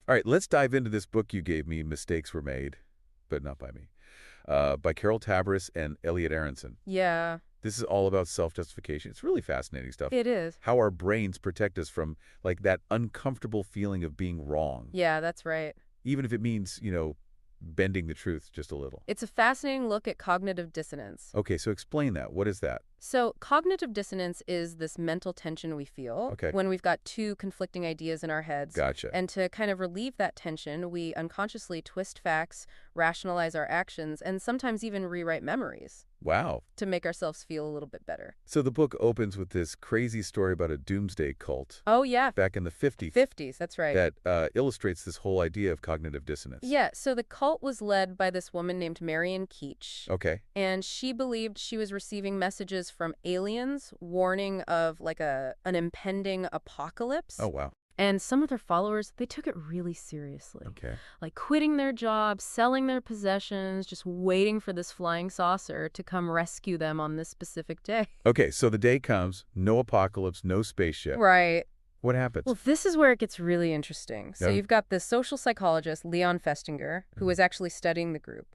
All right, let's dive into this book you gave me, Mistakes Were Made, but not by me, by Tavris and Elliot Aronson. Yeah, This is all about self-justification. It's really fascinating stuff. it is. How our brains protect us from, like, that uncomfortable feeling of being wrong, Yeah, that's right. even if it means, bending the truth just a little. It's a fascinating look at cognitive dissonance. Okay, so explain that. What is that? So, cognitive dissonance is this mental tension we feel Okay. when we've got two conflicting ideas in our heads. Gotcha. And to kind of relieve that tension, we unconsciously twist facts, rationalize our actions, and sometimes even rewrite memories Wow. to make ourselves feel a little bit better. So the book opens with this crazy story about a doomsday cult Oh, yeah. back in the 50s 50s, that's right. that illustrates this whole idea of cognitive dissonance. Yeah, so the cult was led by this woman named Marion Keech. Okay. And she believed she was receiving messages from aliens warning of like an impending apocalypse. Oh, wow. And some of their followers, they took it really seriously. Okay. Like quitting their jobs, selling their possessions, just waiting for this flying saucer to come rescue them on this specific day. Okay, so the day comes, no apocalypse, no spaceship. Right. What happens? Well, this is where it gets really interesting. So Yeah. you've got this social psychologist, Leon Festinger, who was actually studying the group.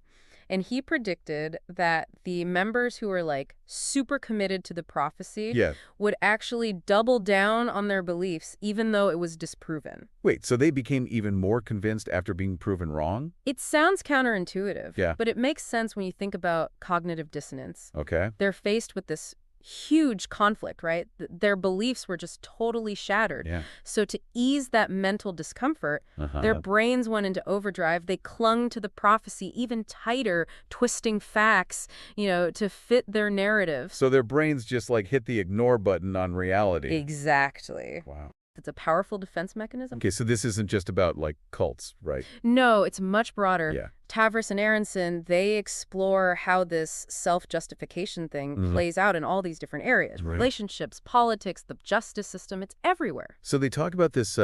And he predicted that the members who were like super committed to the prophecy Yeah. would actually double down on their beliefs, even though it was disproven. Wait, so they became even more convinced after being proven wrong? It sounds counterintuitive, Yeah. but it makes sense when you think about cognitive dissonance. Okay. They're faced with this huge conflict, right? Their beliefs were just totally shattered. Yeah. So to ease that mental discomfort, their brains went into overdrive. They clung to the prophecy even tighter, twisting facts, to fit their narrative. So their brains just like hit the ignore button on reality. Exactly. Wow. It's a powerful defense mechanism. Okay, so this isn't just about like cults, right? No, it's much broader. Yeah. Tavris and Aronson, they explore how this self-justification thing plays out in all these different areas. Right. Relationships, politics, the justice system, it's everywhere. So they talk about this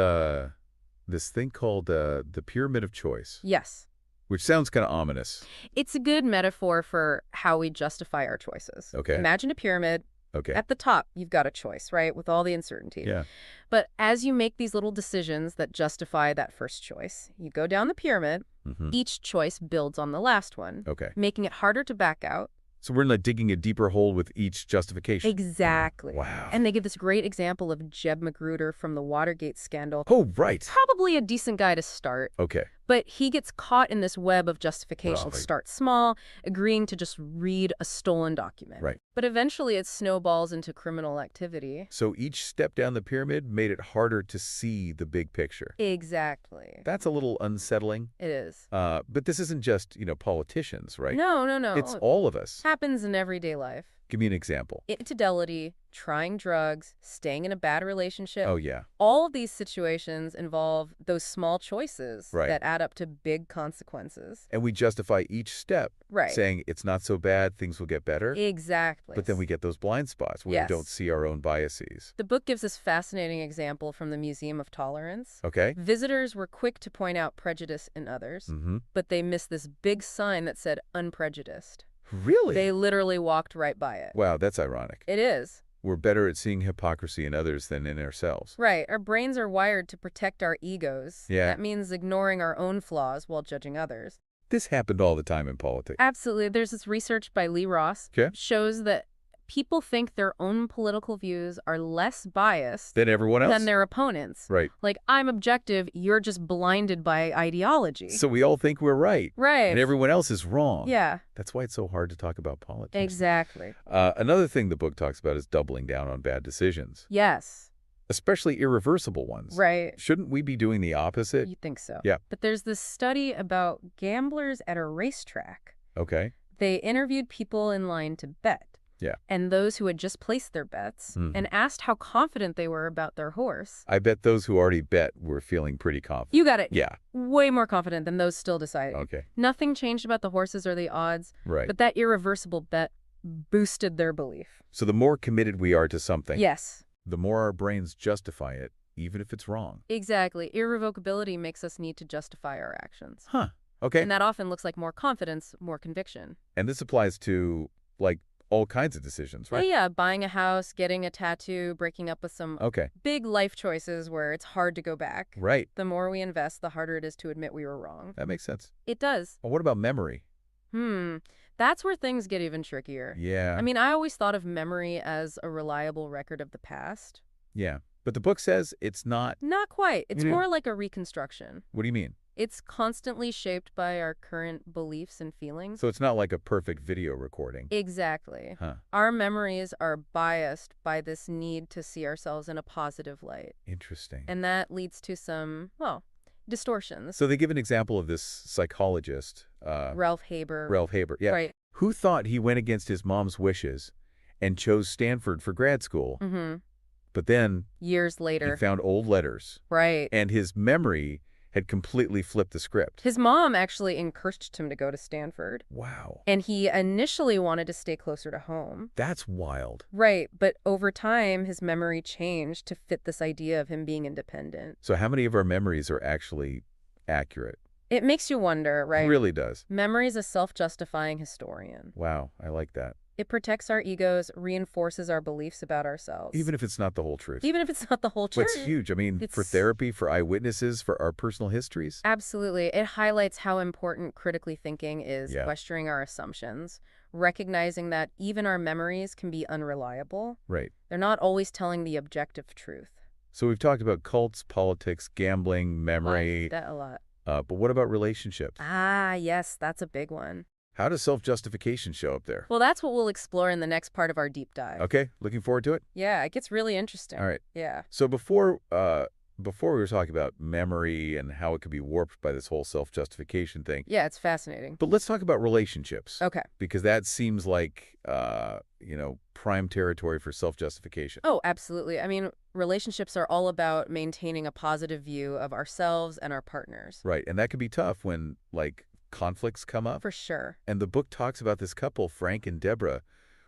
this thing called the pyramid of choice, Yes. which sounds kind of ominous. It's a good metaphor for how we justify our choices. Okay. Imagine a pyramid. Okay. At the top, you've got a choice, right, with all the uncertainty. Yeah. But as you make these little decisions that justify that first choice, you go down the pyramid, each choice builds on the last one, Okay. making it harder to back out. So we're like digging a deeper hole with each justification. Exactly. Wow. And they give this great example of Jeb Magruder from the Watergate scandal. Oh, right. Probably a decent guy to start. Okay. But he gets caught in this web of justification. Right. Start small, agreeing to just read a stolen document. Right. But eventually it snowballs into criminal activity. So each step down the pyramid made it harder to see the big picture. Exactly. That's a little unsettling. It is. But this isn't just, politicians, right? No, no, no. It's all of us. Happens in everyday life. Give me an example. Infidelity, trying drugs, staying in a bad relationship. Oh, yeah. All of these situations involve those small choices Right. that add up to big consequences. And we justify each step, Right. saying it's not so bad, things will get better. Exactly. But then we get those blind spots where Yes. we don't see our own biases. The book gives this fascinating example from the Museum of Tolerance. Okay? Visitors were quick to point out prejudice in others, but they missed this big sign that said unprejudiced. Really? They literally walked right by it. Wow, that's ironic. It is. We're better at seeing hypocrisy in others than in ourselves. Right. Our brains are wired to protect our egos. Yeah. That means ignoring our own flaws while judging others. This happened all the time in politics. Absolutely. There's this research by Lee Ross. Okay. Shows that people think their own political views are less biased Than everyone else? than their opponents. Right. Like, I'm objective, you're just blinded by ideology. So we all think we're right. Right. And everyone else is wrong. Yeah, That's why it's so hard to talk about politics. exactly. Another thing the book talks about is doubling down on bad decisions, Yes, especially irreversible ones. right. Shouldn't we be doing the opposite? You think so. Yeah. But there's this study about gamblers at a racetrack. Okay. They interviewed people in line to bet. Yeah. And those who had just placed their bets and asked how confident they were about their horse. I bet those who already bet were feeling pretty confident. You got it. Yeah. Way more confident than those still deciding. Okay. Nothing changed about the horses or the odds, Right. but that irreversible bet boosted their belief. So the more committed we are to something, Yes, the more our brains justify it, even if it's wrong. exactly. Irrevocability makes us need to justify our actions. Huh. Okay. And that often looks like more confidence, more conviction. And this applies to, like, all kinds of decisions, Yeah, right? yeah, buying a house, getting a tattoo, breaking up with some Okay. big life choices where it's hard to go back. Right. The more we invest, the harder it is to admit we were wrong. That makes sense. It does. Well, what about memory? Hmm. That's where things get even trickier. I Yeah. mean, I always thought of memory as a reliable record of the past. Yeah. But the book says it's not. Not quite. It's Yeah. more like a reconstruction. What do you mean? It's constantly shaped by our current beliefs and feelings. So it's not like a perfect video recording. Exactly. Huh. Our memories are biased by this need to see ourselves in a positive light. Interesting. And that leads to some, well, distortions. So they give an example of this psychologist, Ralph Haber. Ralph Haber, yeah, Right. who thought he went against his mom's wishes and chose Stanford for grad school. Mm-hmm. But then Years he later. found old letters, Right. and his memory had completely flipped the script. His mom actually encouraged him to go to Stanford. Wow. And he initially wanted to stay closer to home. That's wild. Right, but over time, his memory changed to fit this idea of him being independent. So how many of our memories are actually accurate? It makes you wonder, right? It really does. Memory's a self-justifying historian. Wow, I like that. It protects our egos, reinforces our beliefs about ourselves. Even if it's not the whole truth. Even if it's not the whole truth. What's huge, I mean, for therapy, for eyewitnesses, for our personal histories. Absolutely. It highlights how important critically thinking is, questioning our assumptions, recognizing that even our memories can be unreliable. Right. They're not always telling the objective truth. So we've talked about cults, politics, gambling, memory. That a lot. But what about relationships? Ah, yes, that's a big one. How does self-justification show up there? Well, that's what we'll explore in the next part of our deep dive. Okay, looking forward to it. Yeah, it gets really interesting. All right. Yeah. So before we were talking about memory and how it could be warped by this whole self-justification thing. Yeah, it's fascinating. But let's talk about relationships. Okay. Because that seems like, prime territory for self-justification. Oh, absolutely. I mean, relationships are all about maintaining a positive view of ourselves and our partners. Right, and that can be tough when, conflicts come up. For sure. And the book talks about this couple, Frank and Deborah,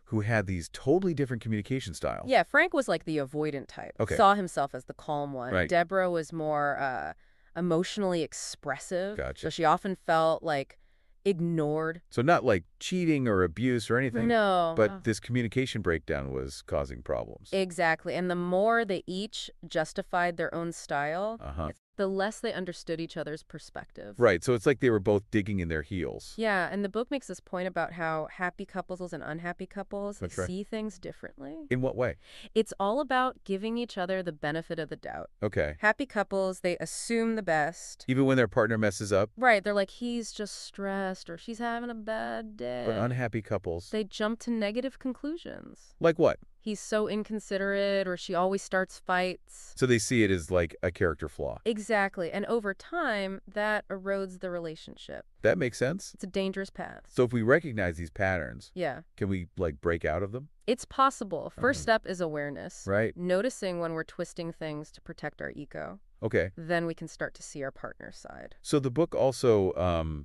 who had these totally different communication styles. Yeah, Frank was like the avoidant type. Okay. Saw himself as the calm one. Right. Deborah was more emotionally expressive. Gotcha. So she often felt like ignored. So not like cheating or abuse or anything. No. But this communication breakdown was causing problems. Exactly. And the more they each justified their own style, Uh-huh. the less they understood each other's perspective. Right, so it's like they were both digging in their heels. Yeah, and the book makes this point about how happy couples and unhappy couples see things differently. In what way? It's all about giving each other the benefit of the doubt. Okay. Happy couples, they assume the best. Even when their partner messes up? Right, they're like, he's just stressed or she's having a bad day. But unhappy couples? They jump to negative conclusions. Like what? He's so inconsiderate or she always starts fights. So they see it as like a character flaw. Exactly. And over time, that erodes the relationship. That makes sense. It's a dangerous path. So if we recognize these patterns, yeah, can we break out of them? It's possible. First step is awareness. Right. Noticing when we're twisting things to protect our ego. Okay. Then we can start to see our partner's side. So the book also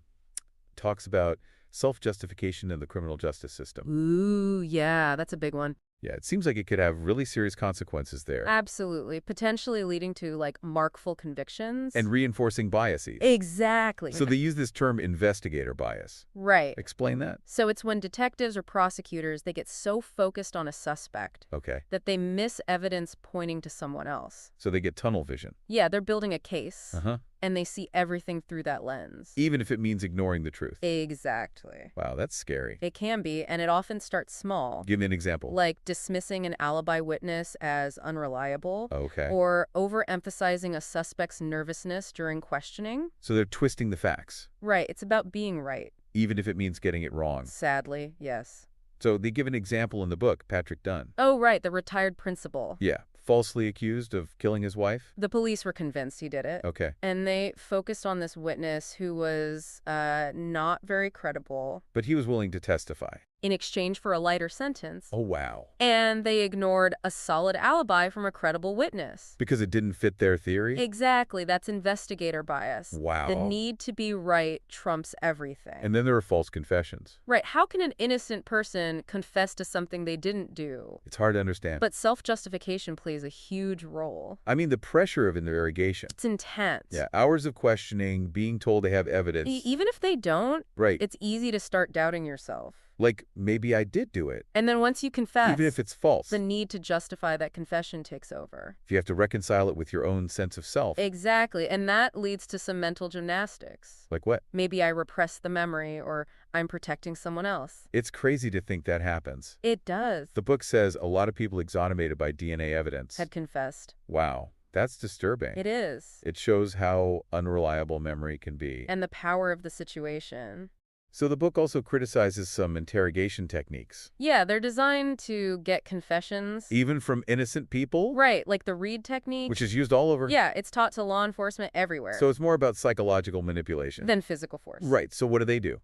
talks about self-justification in the criminal justice system. Ooh, yeah, that's a big one. Yeah, it seems like it could have really serious consequences there. Absolutely. Potentially leading to, markful convictions. And reinforcing biases. Exactly. So they use this term investigator bias. Right. Explain that. So it's when detectives or prosecutors, they get so focused on a suspect that they miss evidence pointing to someone else. So they get tunnel vision. Yeah, they're building a case. Uh-huh. And they see everything through that lens. Even if it means ignoring the truth. Exactly. Wow, that's scary. It can be, and it often starts small. Give me an example. Like dismissing an alibi witness as unreliable. Okay. Or overemphasizing a suspect's nervousness during questioning. So they're twisting the facts. Right. It's about being right. Even if it means getting it wrong. Sadly, yes. So they give an example in the book, Patrick Dunn. Oh, right, the retired principal. Yeah. Falsely accused of killing his wife? The police were convinced he did it. Okay. And they focused on this witness who was not very credible. But he was willing to testify. In exchange for a lighter sentence. Oh, wow. And they ignored a solid alibi from a credible witness. Because it didn't fit their theory? Exactly. That's investigator bias. Wow. The need to be right trumps everything. And then there are false confessions. Right. How can an innocent person confess to something they didn't do? It's hard to understand. But self-justification plays a huge role. I mean, the pressure of interrogation. It's intense. Yeah, hours of questioning, being told they have evidence. Even if they don't, right. It's easy to start doubting yourself. Like, maybe I did do it, And then once you confess, even if it's false. the need to justify that confession takes over. If you have to reconcile it with your own sense of self. Exactly. And that leads to some mental gymnastics. Like what? Maybe I repress the memory, or I'm protecting someone else. It's crazy to think that happens. It does. The book says a lot of people exonerated by DNA evidence Had confessed. Wow, that's disturbing. It is. It shows how unreliable memory can be. And the power of the situation. So the book also criticizes some interrogation techniques. Yeah, they're designed to get confessions. Even from innocent people? Right, like the Reed technique. Which is used all over. Yeah, it's taught to law enforcement everywhere. So it's more about psychological manipulation. Than physical force. Right, so what do?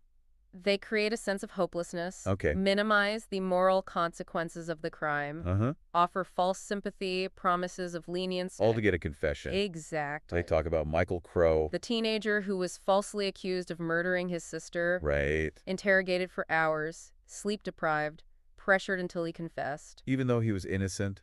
They create a sense of hopelessness. Okay. Minimize the moral consequences of the crime. Offer false sympathy, promises of lenience. All to get a confession. Exactly. They talk about Michael Crow. The teenager who was falsely accused of murdering his sister. Right. Interrogated for hours, sleep deprived, pressured until he confessed. Even though he was innocent.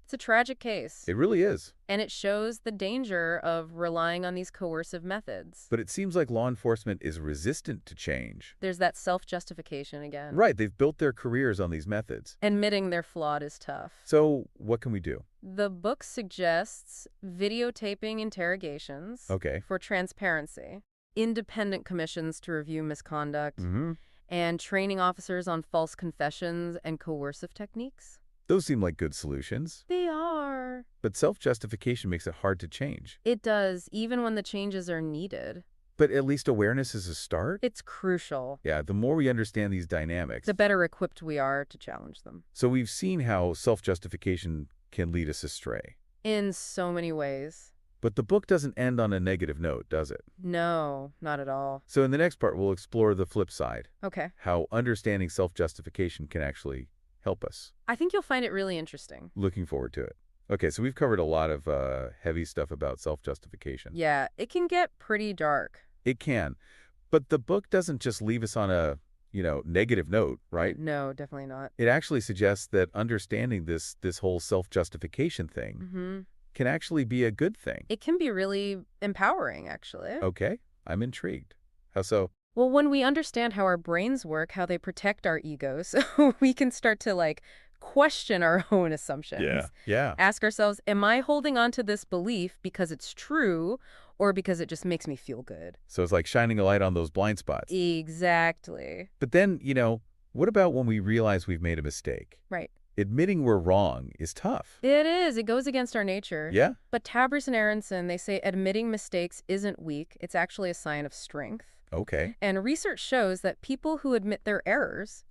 It's a tragic case. It really is. And it shows the danger of relying on these coercive methods. But it seems like law enforcement is resistant to change. There's that self-justification again. Right, they've built their careers on these methods. Admitting they're flawed is tough. So what can we do? The book suggests videotaping interrogations for transparency, independent commissions to review misconduct, and training officers on false confessions and coercive techniques. Those seem like good solutions. They are. But self-justification makes it hard to change. It does, even when the changes are needed. But at least awareness is a start? It's crucial. Yeah, the more we understand these dynamics, the better equipped we are to challenge them. So we've seen how self-justification can lead us astray. In so many ways. But the book doesn't end on a negative note, does it? No, not at all. So in the next part, we'll explore the flip side. Okay. How understanding self-justification can actually help us. I think you'll find it really interesting. Looking forward to it. Okay, so we've covered a lot of heavy stuff about self-justification. Yeah, it can get pretty dark. It can. But the book doesn't just leave us on a, negative note, right? No, definitely not. It actually suggests that understanding this whole self-justification thing can actually be a good thing. It can be really empowering, actually. Okay, I'm intrigued. How so? Well, when we understand how our brains work, how they protect our egos, we can start to, question our own assumptions. Yeah. Ask ourselves, am I holding on to this belief because it's true or because it just makes me feel good? So it's like shining a light on those blind spots. Exactly. But then, what about when we realize we've made a mistake? Right. Admitting we're wrong is tough. It is. It goes against our nature. Yeah? But Tavris and Aronson, they say admitting mistakes isn't weak. It's actually a sign of strength. Okay. And research shows that people who admit their errors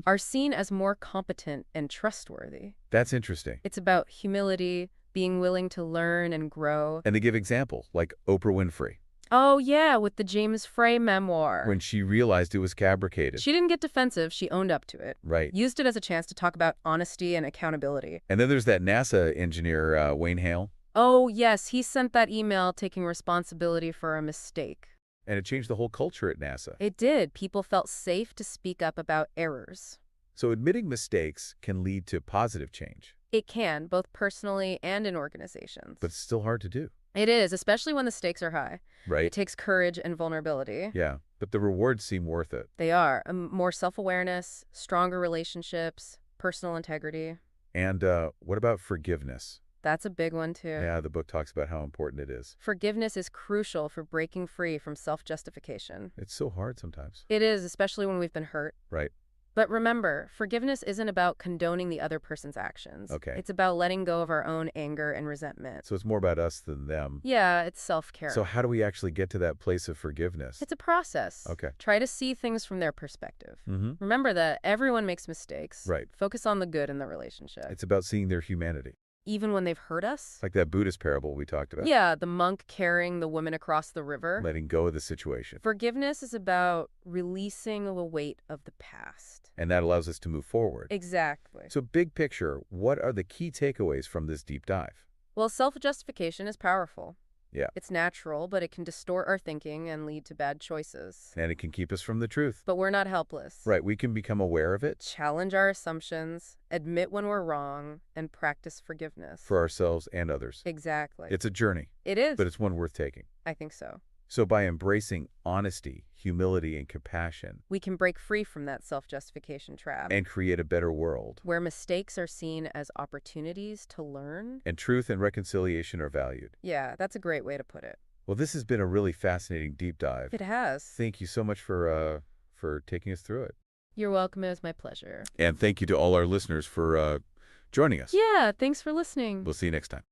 are seen as more competent and trustworthy. That's interesting. It's about humility, being willing to learn and grow. And they give examples, like Oprah Winfrey. Oh, yeah, with the James Frey memoir. When she realized it was fabricated. She didn't get defensive. She owned up to it. Right. Used it as a chance to talk about honesty and accountability. And then there's that NASA engineer, Wayne Hale. Oh, yes, he sent that email taking responsibility for a mistake. And it changed the whole culture at NASA. It did. People felt safe to speak up about errors. So admitting mistakes can lead to positive change. It can, both personally and in organizations. But it's still hard to do. It is, especially when the stakes are high. Right. It takes courage and vulnerability. Yeah, but the rewards seem worth it. They are. More self-awareness, stronger relationships, personal integrity. And what about forgiveness? That's a big one, too. Yeah, the book talks about how important it is. Forgiveness is crucial for breaking free from self-justification. It's so hard sometimes. It is, especially when we've been hurt. Right. But remember, forgiveness isn't about condoning the other person's actions. Okay. It's about letting go of our own anger and resentment. So it's more about us than them. Yeah, it's self-care. So how do we actually get to that place of forgiveness? It's a process. Okay. Try to see things from their perspective. Remember that everyone makes mistakes. Right. Focus on the good in the relationship. It's about seeing their humanity. Even when they've hurt us? Like that Buddhist parable we talked about. Yeah, the monk carrying the woman across the river. Letting go of the situation. Forgiveness is about releasing the weight of the past. And that allows us to move forward. Exactly. So big picture, what are the key takeaways from this deep dive? Well, self-justification is powerful. Yeah. It's natural, but it can distort our thinking and lead to bad choices. And it can keep us from the truth. But we're not helpless. Right, we can become aware of it. Challenge our assumptions, admit when we're wrong, and practice forgiveness. For ourselves and others. Exactly. It's a journey. It is. But it's one worth taking. I think so. So by embracing honesty, humility, and compassion, we can break free from that self-justification trap. and create a better world, where mistakes are seen as opportunities to learn. and truth and reconciliation are valued. Yeah, that's a great way to put it. Well, this has been a really fascinating deep dive. It has. Thank you so much for taking us through it. You're welcome. It was my pleasure. And thank you to all our listeners for joining us. Yeah, thanks for listening. We'll see you next time.